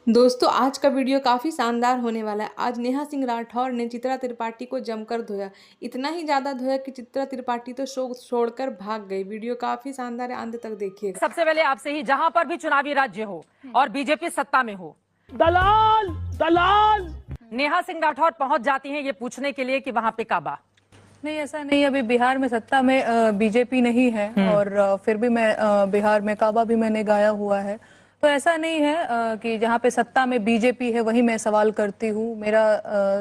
दोस्तों आज का वीडियो काफ़ी शानदार होने वाला है। आज नेहा सिंह राठौर ने चित्रा त्रिपाठी को जमकर धोया। इतना ही ज़्यादा धोया कि चित्रा त्रिपाठी तो शो छोड़कर भाग गई। वीडियो काफ़ी शानदार है, अंत तक देखिएगा। सबसे पहले आपसे ही, जहां पर भी चुनावी राज्य हो और बीजेपी सत्ता में हो, दलाल दलाल नेहा सिंह राठौर पहुंच जाती हैं ये पूछने के लिए कि वहां पे काबा। नहीं, ऐसा नहीं। अभी बिहार में सत्ता में बीजेपी नहीं है और फिर भी मैं बिहार में काबा भी मैंने गाया हुआ है। तो ऐसा नहीं है कि जहाँ पे सत्ता में बीजेपी है वही मैं सवाल करती हूँ। मेरा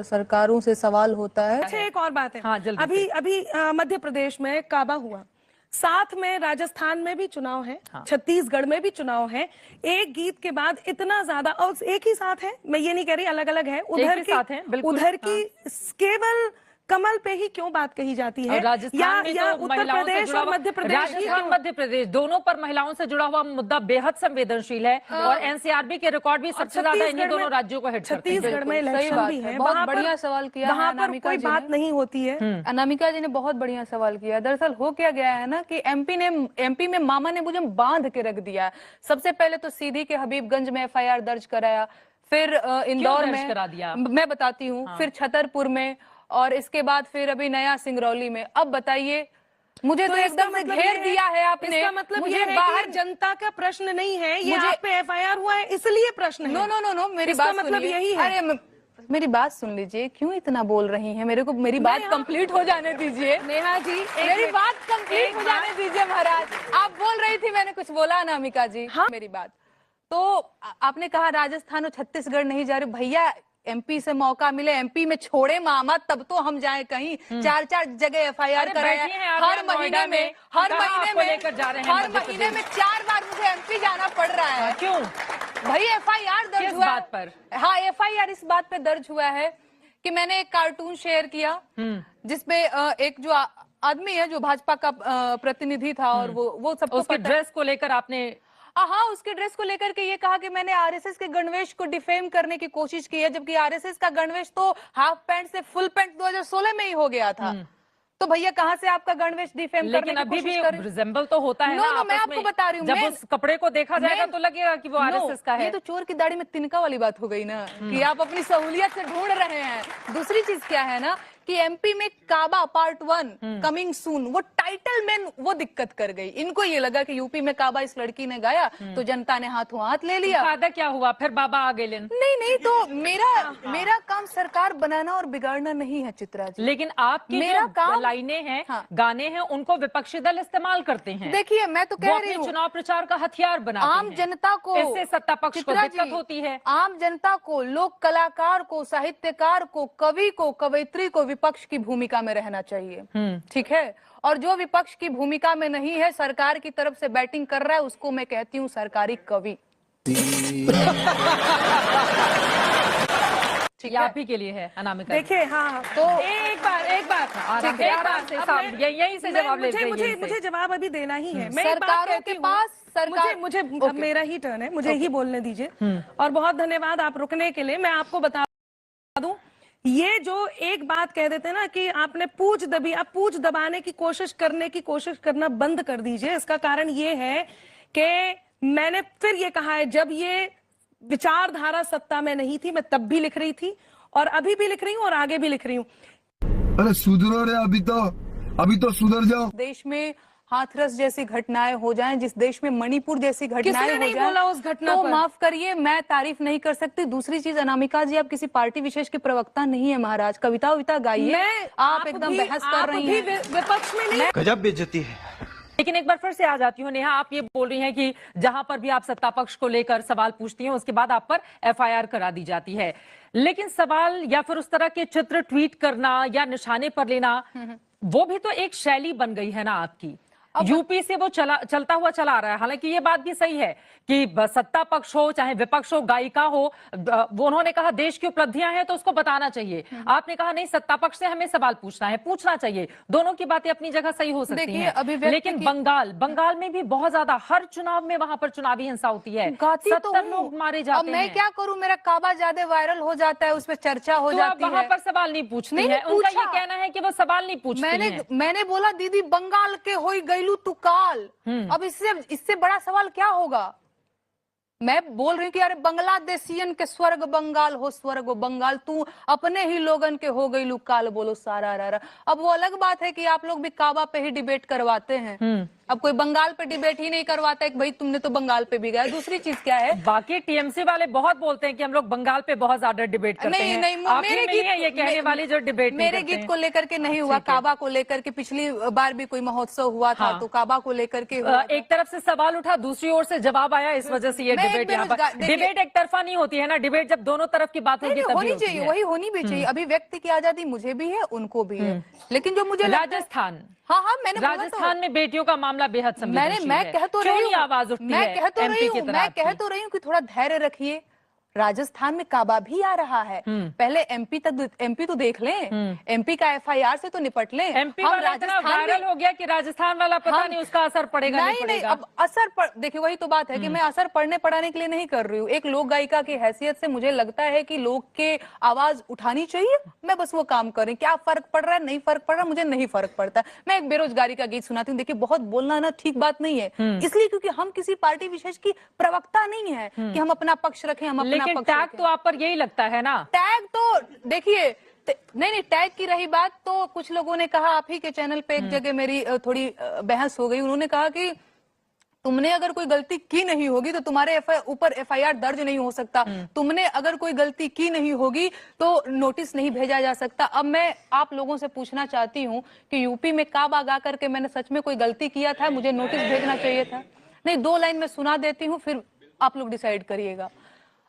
सरकारों से सवाल होता है। अच्छा, एक और बात है। हाँ, जल्दी अभी से। अभी मध्य प्रदेश में काबा हुआ, साथ में राजस्थान में भी चुनाव है, छत्तीसगढ़ में भी चुनाव है। एक गीत के बाद इतना ज्यादा, और एक ही साथ है, मैं ये नहीं कह रही अलग अलग है, उधर साथ हैं, बिल्कुल। उधर की केवल कमल पे ही क्यों बात कही जाती है, राजस्थान में या तो उत्तर महिलाओं से प्रदेश जुड़ा और हुआ, मध्य प्रदेश ही राजस्थान क्यों? मध्य प्रदेश दोनों पर महिलाओं से जुड़ा हुआ मुद्दा बेहद संवेदनशील है और एनसीआरबी के रिकॉर्ड भी सबसे ज्यादा इन्हीं दोनों राज्यों को हिट करते हैं। छत्तीसगढ़ में इलेक्शन भी है, बहुत बढ़िया सवाल किया है वहाँ पर अनामिका कोई जी बात ने। नहीं होती है। अनामिका जी ने बहुत बढ़िया सवाल किया। दरअसल हो क्या गया है ना कि एमपी में मामा ने मुझे बांध के रख दिया। सबसे पहले तो सीधी के हबीबगंज में एफआईआर दर्ज कराया, फिर इंदौर में करा दिया? मैं बताती हूँ। फिर छतरपुर में, और इसके बाद फिर अभी नया सिंगरौली में। अब बताइए, मुझे तो एकदम से घेर दिया है आपने। इसका मतलब मुझे ये है बाहर कि जनता का प्रश्न नहीं है, ये मुझे- आप पे एफआईआर हुआ है इसलिए प्रश्न है। नो नो नो नो, मेरी इसका बात मतलब सुनिए। यही है। अरे मेरी बात सुन लीजिए, क्यों इतना बोल रही हैं? मेरे को मेरी बात कंप्लीट हो जाने दीजिए। नेहा जी, मेरी बात कंप्लीट हो जाने दीजिए महाराज। आप बोल रही थी, मैंने कुछ बोला अनामिका जी? हाँ, मेरी बात तो आपने कहा राजस्थान और छत्तीसगढ़ नहीं जा रहे। भैया, एमपी से मौका मिले, एमपी में छोड़े मामा तब तो हम जाए कहीं। चार जगह एफआईआर कराया हर महीने में, हर महीने में 4 बार मुझे एमपी जाना पड़ रहा है। क्यों भाई एफआईआर दर्ज हुआ बात पर? हाँ, एफआईआर इस बात पे दर्ज हुआ है कि मैंने एक कार्टून शेयर किया जिसपे एक जो आदमी है जो भाजपा का प्रतिनिधि था, और वो सबको उसके ड्रेस को लेकर आपने, हाँ, उसके ड्रेस को लेकर के ये कहा कि मैंने आरएसएस के गणवेश को डिफेम करने की कोशिश की है, जबकि आरएसएस का गणवेश तो हाफ पैंट से फुल पैंट 2016 में ही हो गया था। तो भैया, कहाँ से आपका गणवेश डिफेम करने की कोशिश कर रहे? रिजेंबल तो होता है ना। मैं आपको बता रही हूँ, जब उस कपड़े को देखा जाएगा तो लगेगा कि वो आरएसएस का है। ये तो चोर की दाढ़ी में तिनका वाली बात हो गई ना, कि आप अपनी सहूलियत से ढूंढ रहे हैं। दूसरी चीज क्या है ना कि एमपी में काबा पार्ट 1 कमिंग सून, वो टाइटल में वो दिक्कत कर गई। इनको ये लगा कि यूपी में काबा इस लड़की ने गाया तो जनता ने हाथों हाथ ले लिया। फायदा क्या हुआ फिर? बाबा आ गए। नहीं, तो मेरा काम सरकार बनाना और बिगाड़ना नहीं है चित्रा जी। लेकिन आपकी मेरा काम, लाइनें हैं, हाँ, गाने हैं, उनको विपक्षी दल इस्तेमाल करते हैं। देखिए, मैं तो कह रही हूँ, चुनाव प्रचार का हथियार बनाते हैं। आम जनता को, इससे सत्ता पक्ष को दिक्कत होती है। आम जनता को, लोक कलाकार को, साहित्यकार को, कवि को, कवयित्री को विपक्ष की भूमिका में रहना चाहिए। ठीक है, और जो विपक्ष की भूमिका में नहीं है, सरकार की तरफ से बैटिंग कर रहा है, उसको मैं कहती हूँ सरकारी कवि। ठीक है, आप ही के लिए है अनामिका। देखिए, हाँ, तो एक बार यहीं से जवाब ले लीजिए। मुझे जवाब अभी देना ही है। मैं सरकारों के पास सरकार, मुझे अब मेरा ही टर्न है, मुझे ही बोलने दीजिए। और बहुत धन्यवाद आप रुकने के लिए। मैं आपको बता दूं, ये जो एक बात कह देते हैं ना कि आपने पूछ दबी, आप पूछ दबाने की कोशिश करना बंद कर दीजिए। इसका कारण ये है कि मैंने फिर ये कहा है, जब ये विचारधारा सत्ता में नहीं थी, मैं तब भी लिख रही थी और अभी भी लिख रही हूँ और आगे भी लिख रही हूँ। अरे सुधरो रे, अभी तो सुधर जाओ। देश में हाथरस जैसी घटनाएं हो जाएं, जिस देश में मणिपुर जैसी घटनाएं हो जाएं, बोला उस घटना तो पर? माफ करिए, मैं तारीफ नहीं कर सकती। दूसरी चीज, अनामिका जी, आप किसी पार्टी विशेष के प्रवक्ता नहीं है महाराज। कविता गाइए, आप एकदम बहस कर रही हैं। विपक्ष में नहीं। गजब बेइज्जती है। लेकिन एक बार फिर से आ जाती हूँ नेहा, आप ये बोल रही हैं कि जहां पर भी आप सत्ता पक्ष को लेकर सवाल पूछती हैं, उसके बाद आप पर एफआईआर करा दी जाती है। लेकिन सवाल या फिर उस तरह के चित्र ट्वीट करना या निशाने पर लेना, वो भी तो एक शैली बन गई है ना आपकी। यूपी से वो चलता हुआ चला आ रहा है। हालांकि ये बात भी सही है कि सत्ता पक्ष हो चाहे विपक्ष हो, गायिका हो, वो उन्होंने कहा देश की उपलब्धियां हैं तो उसको बताना चाहिए। आपने कहा नहीं, सत्ता पक्ष से हमें सवाल पूछना चाहिए। दोनों की बातें अपनी जगह सही हो सकती हैं। लेकिन बंगाल में भी बहुत ज्यादा, हर चुनाव में वहां पर चुनावी हिंसा होती है, 70 लोग मारे जाते हैं। मैं क्या करूं, मेरा काबा ज्यादा वायरल हो जाता है, उस पर चर्चा हो जाती है। वहां पर सवाल नहीं पूछती है। उनका ये कहना है कि वो सवाल नहीं पूछती हैं। मैंने बोला दीदी बंगाल के होई गईलू तू काल। अब इससे बड़ा सवाल क्या होगा? मैं बोल रही हूँ कि यार बांग्लादेशियन के स्वर्ग बंगाल हो, स्वर्ग बंगाल, तू अपने ही लोगन के हो गई लुकाल, बोलो सारा रा। अब वो अलग बात है कि आप लोग भी काबा पे ही डिबेट करवाते हैं, अब कोई बंगाल पे डिबेट ही नहीं करवाता है कि भाई तुमने तो बंगाल पे भी गया। दूसरी चीज क्या है, बाकी टीएमसी वाले बहुत बोलते हैं कि हम लोग बंगाल पे बहुत ज्यादा डिबेट करते हैं। नहीं, आखिर में नहीं है ये कहने वाली जो डिबेट मेरे गीत को लेकर के नहीं हुआ, काबा को लेकर के पिछली बार भी कोई महोत्सव हुआ था, तो काबा को लेकर के हुआ था। एक तरफ से सवाल उठा, दूसरी ओर से जवाब आया, इस वजह से ये डिबेट यहाँ पर, डिबेट एक तरफा नहीं होती है ना, डिबेट जब दोनों तरफ की बात होगी तभी होनी चाहिए, वही होनी भी चाहिए। अभिव्यक्ति की आजादी मुझे भी है, उनको भी है, लेकिन जो मुझे राजस्थान, हाँ मैंने राजस्थान में बेटियों का मामला बेहद संवेदनशील है। मैं कह तो रही हूँ, आवाज उठती है, मैं कह तो रही हूँ कि थोड़ा धैर्य रखिए। राजस्थान में काबा भी आ रहा है, पहले एमपी तो देख लें, एमपी का एफआईआर से तो निपट लें। एमपी वाला इतना वायरल हो गया कि राजस्थान वाला पता नहीं उसका असर पड़ेगा नहीं, अब असर देखिए वही तो बात है कि मैं असर पढ़ाने के लिए नहीं कर रही हूँ। एक लोक गायिका की हैसियत से मुझे लगता है कि लोग के आवाज उठानी चाहिए, मैं बस वो काम कर रही हूँ। क्या फर्क पड़ रहा है, नहीं फर्क पड़ रहा, मुझे नहीं फर्क पड़ता। मैं एक बेरोजगारी का गीत सुनाती हूँ। देखिए बहुत बोलना ना ठीक बात नहीं है, इसलिए क्योंकि हम किसी पार्टी विशेष की प्रवक्ता नहीं है कि हम अपना पक्ष रखें, हम अपना लेकिन टैग तो आप पर यही लगता है ना। टैग तो देखिए नहीं, टैग की रही बात तो कुछ लोगों ने कहा, आप ही के चैनल पे एक जगह मेरी थोड़ी बहस हो गई। उन्होंने कहा कि तुमने अगर कोई गलती की नहीं होगी तो तुम्हारे ऊपर एफआईआर दर्ज नहीं हो सकता, तुमने अगर कोई गलती की नहीं होगी तो नोटिस नहीं भेजा जा सकता। अब मैं आप लोगों से पूछना चाहती हूँ कि यूपी में काबा गा करके मैंने सच में कोई गलती किया था, मुझे नोटिस भेजना चाहिए था? नहीं, 2 लाइन में सुना देती हूँ, फिर आप लोग डिसाइड करिएगा।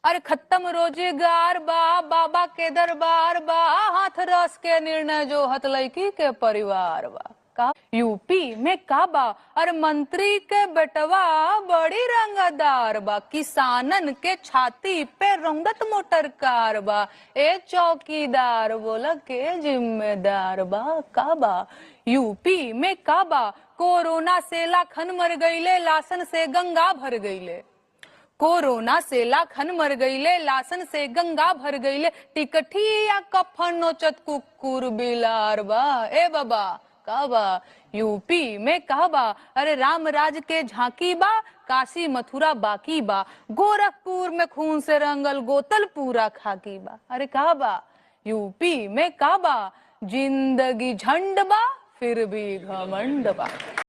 अरे खत्म रोजगार बा, बाबा के दरबार बा, हाथ रस के निर्णय जो हत लड़की के परिवार बा। का यूपी में काबा, अरे मंत्री के बेटवा बड़ी रंगदार बा, किसानन के छाती पे रंगत मोटर कार बा, ए चौकीदार बोला के जिम्मेदार बा। काबा यूपी में काबा, कोरोना से लाखन मर गईले, लासन से गंगा भर गईले। कोरोना से लाखन मर गईले, लासन से गंगा भर गईले, टिकठिया कफन नोचत कुकुर बिलार बा। ए बाबा काबा यूपी में काबा, अरे राम राज के झांकी बा, काशी मथुरा बाकी बा, गोरखपुर में खून से रंगल गोतल पूरा खाकी बा। अरे काबा यूपी में काबा, जिंदगी झंड बा फिर भी घमंड बा।